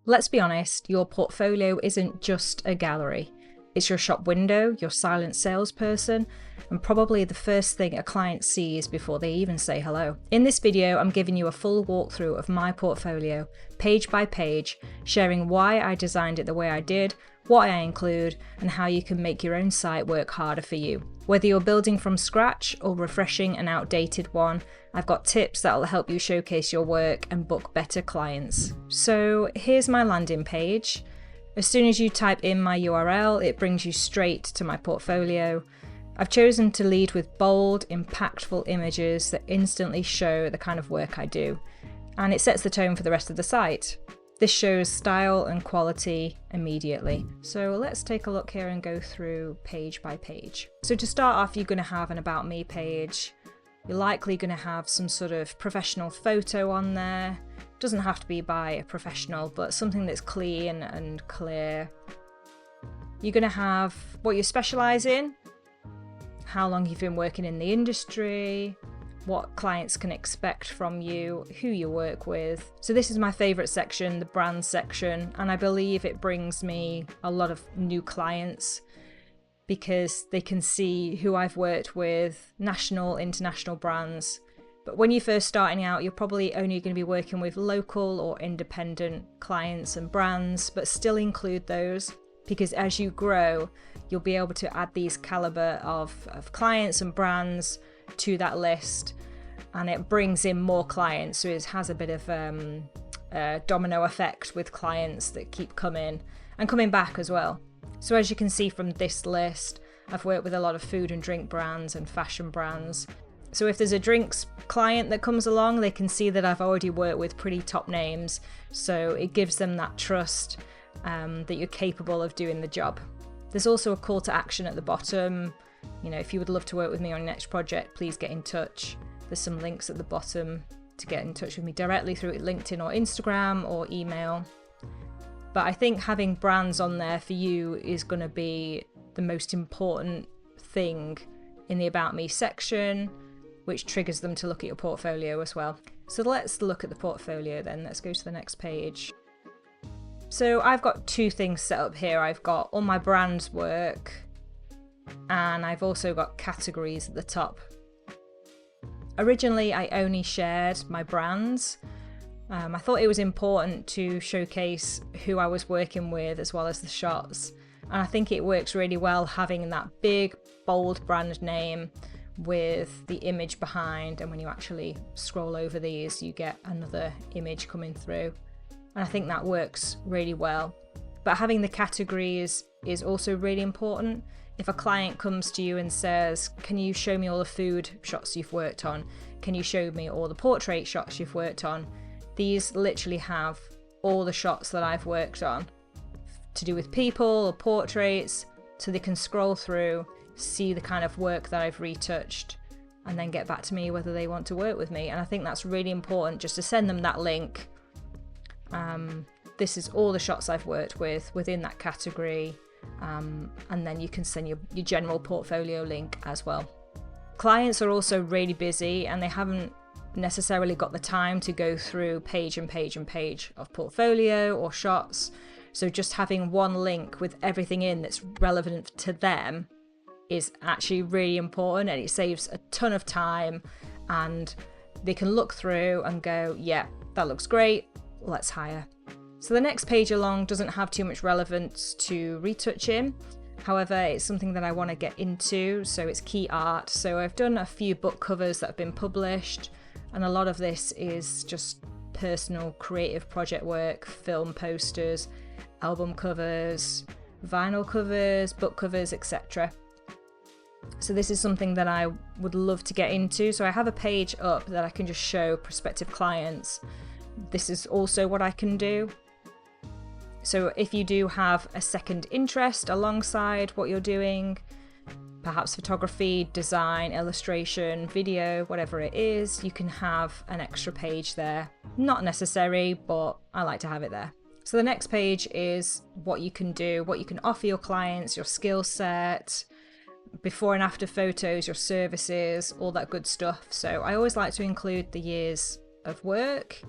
Let's be honest, your portfolio isn't just a gallery. It's your shop window, your silent salesperson, and probably the first thing a client sees before they even say hello. In this video, I'm giving you a full walkthrough of my portfolio, page by page, sharing why I designed it the way I did, what I include, and how you can make your own site work harder for you. Whether you're building from scratch or refreshing an outdated one, I've got tips that'll help you showcase your work and book better clients. So here's my landing page. As soon as you type in my URL, it brings you straight to my portfolio. I've chosen to lead with bold, impactful images that instantly show the kind of work I do, and it sets the tone for the rest of the site. This shows style and quality immediately. So let's take a look here and go through page by page. So to start off, you're going to have an About Me page. You're likely going to have some sort of professional photo on there. Doesn't have to be by a professional, but something that's clean and clear. You're going to have what you specialise in, how long you've been working in the industry, what clients can expect from you, who you work with. So this is my favourite section, the brand section, and I believe it brings me a lot of new clients because they can see who I've worked with, national, international brands. But when you're first starting out, you're probably only going to be working with local or independent clients and brands, but still include those, because as you grow, you'll be able to add these caliber of clients and brands to that list, and it brings in more clients. So it has a bit of a domino effect with clients that keep coming and coming back as well. So as you can see from this list, I've worked with a lot of food and drink brands and fashion brands. So if there's a drinks client that comes along, they can see that I've already worked with pretty top names. So it gives them that trust that you're capable of doing the job. There's also a call to action at the bottom. You know, if you would love to work with me on your next project, please get in touch. There's some links at the bottom to get in touch with me directly through LinkedIn or Instagram or email. But I think having brands on there for you is going to be the most important thing in the About Me section, which triggers them to look at your portfolio as well. So let's look at the portfolio then. Let's go to the next page. So I've got two things set up here. I've got all my brands work, and I've also got categories at the top. Originally, I only shared my brands. I thought it was important to showcase who I was working with as well as the shots. And I think it works really well having that big, bold brand name with the image behind. And when you actually scroll over these, you get another image coming through. And I think that works really well. But having the categories is also really important. If a client comes to you and says, can you show me all the food shots you've worked on? Can you show me all the portrait shots you've worked on? These literally have all the shots that I've worked on to do with people or portraits, so they can scroll through, see the kind of work that I've retouched, and then get back to me whether they want to work with me. And I think that's really important, just to send them that link. This is all the shots I've worked with within that category. And then you can send your general portfolio link as well. Clients are also really busy and they haven't necessarily got the time to go through page and page and page of portfolio or shots. So just having one link with everything in that's relevant to them is actually really important, and it saves a ton of time, and they can look through and go, yeah, that looks great, let's hire. So the next page along doesn't have too much relevance to retouching. However, it's something that I want to get into, so it's key art. So I've done a few book covers that have been published, and a lot of this is just personal creative project work, film posters, album covers, vinyl covers, book covers, etc. So this is something that I would love to get into. So I have a page up that I can just show prospective clients. This is also what I can do. So if you do have a second interest alongside what you're doing, perhaps photography, design, illustration, video, whatever it is, you can have an extra page there. Not necessary, but I like to have it there. So the next page is what you can do, what you can offer your clients, your skill set, before and after photos, your services, all that good stuff. So I always like to include the years of work,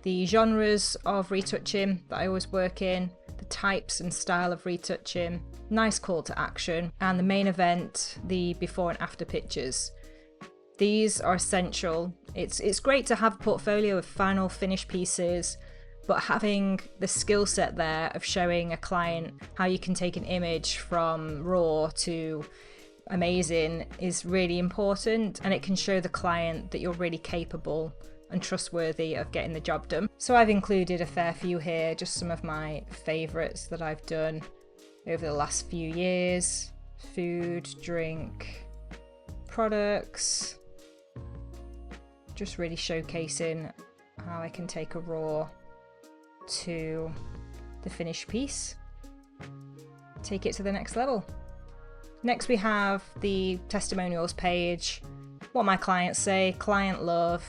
the genres of retouching that I always work in, the types and style of retouching, nice call to action, and the main event, the before and after pictures. These are essential. It's great to have a portfolio of final finished pieces, but having the skill set there of showing a client how you can take an image from raw to amazing is really important, and it can show the client that you're really capable and trustworthy of getting the job done. So I've included a fair few here, just some of my favorites that I've done over the last few years. Food, drink, products, just really showcasing how I can take a raw to the finished piece, take it to the next level. Next we have the testimonials page, what my clients say, client love,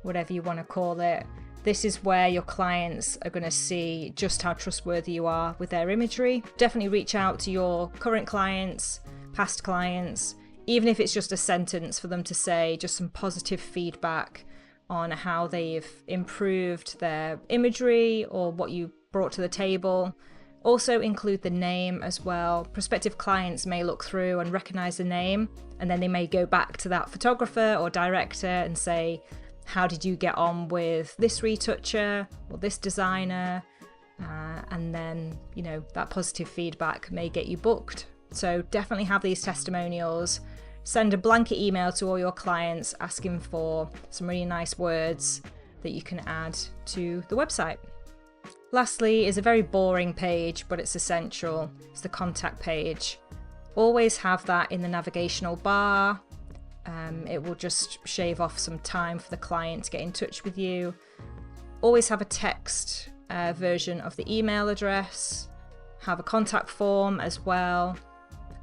whatever you want to call it. This is where your clients are going to see just how trustworthy you are with their imagery. Definitely reach out to your current clients, past clients, even if it's just a sentence for them to say just some positive feedback on how they've improved their imagery or what you brought to the table. Also include the name as well. Prospective clients may look through and recognize the name, and then they may go back to that photographer or director and say, how did you get on with this retoucher or this designer? And then, you know, that positive feedback may get you booked. So definitely have these testimonials. Send a blanket email to all your clients asking for some really nice words that you can add to the website. Lastly is a very boring page, but it's essential. It's the contact page. Always have that in the navigational bar. It will just shave off some time for the client to get in touch with you. Always have a text version of the email address. Have a contact form as well,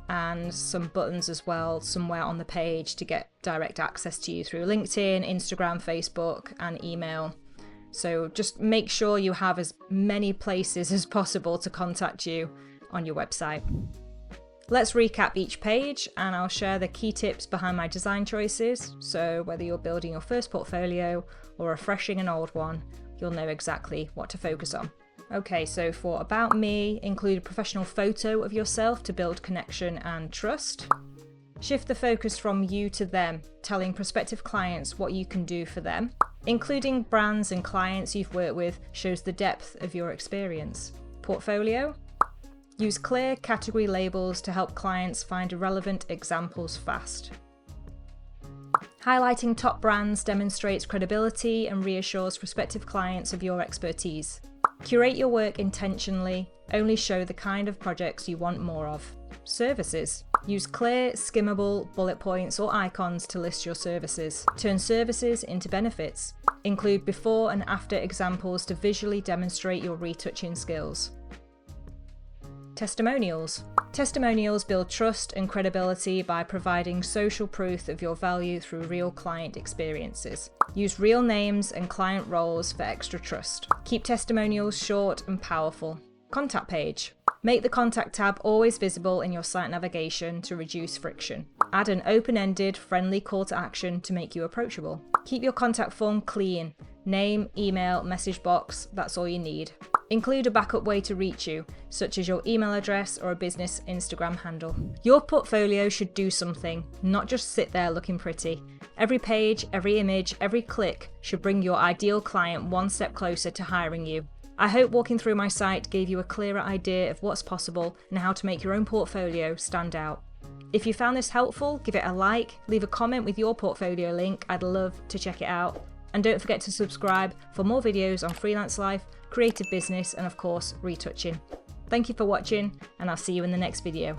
and some buttons as well somewhere on the page to get direct access to you through LinkedIn, Instagram, Facebook, and email. So just make sure you have as many places as possible to contact you on your website. Let's recap each page, and I'll share the key tips behind my design choices, so whether you're building your first portfolio or refreshing an old one, you'll know exactly what to focus on. Okay, so for About Me, include a professional photo of yourself to build connection and trust. Shift the focus from you to them, telling prospective clients what you can do for them. Including brands and clients you've worked with shows the depth of your experience. Portfolio. Use clear category labels to help clients find relevant examples fast. Highlighting top brands demonstrates credibility and reassures prospective clients of your expertise. Curate your work intentionally, only show the kind of projects you want more of. Services. Use clear, skimmable bullet points or icons to list your services. Turn services into benefits. Include before and after examples to visually demonstrate your retouching skills. Testimonials. Testimonials build trust and credibility by providing social proof of your value through real client experiences. Use real names and client roles for extra trust. Keep testimonials short and powerful. Contact page. Make the contact tab always visible in your site navigation to reduce friction. Add an open-ended, friendly call to action to make you approachable. Keep your contact form clean. Name, email, message box, that's all you need. Include a backup way to reach you, such as your email address or a business Instagram handle. Your portfolio should do something, not just sit there looking pretty. Every page, every image, every click should bring your ideal client one step closer to hiring you. I hope walking through my site gave you a clearer idea of what's possible and how to make your own portfolio stand out. If you found this helpful, give it a like, leave a comment with your portfolio link, I'd love to check it out. And don't forget to subscribe for more videos on freelance life, creative business, and of course, retouching. Thank you for watching, and I'll see you in the next video.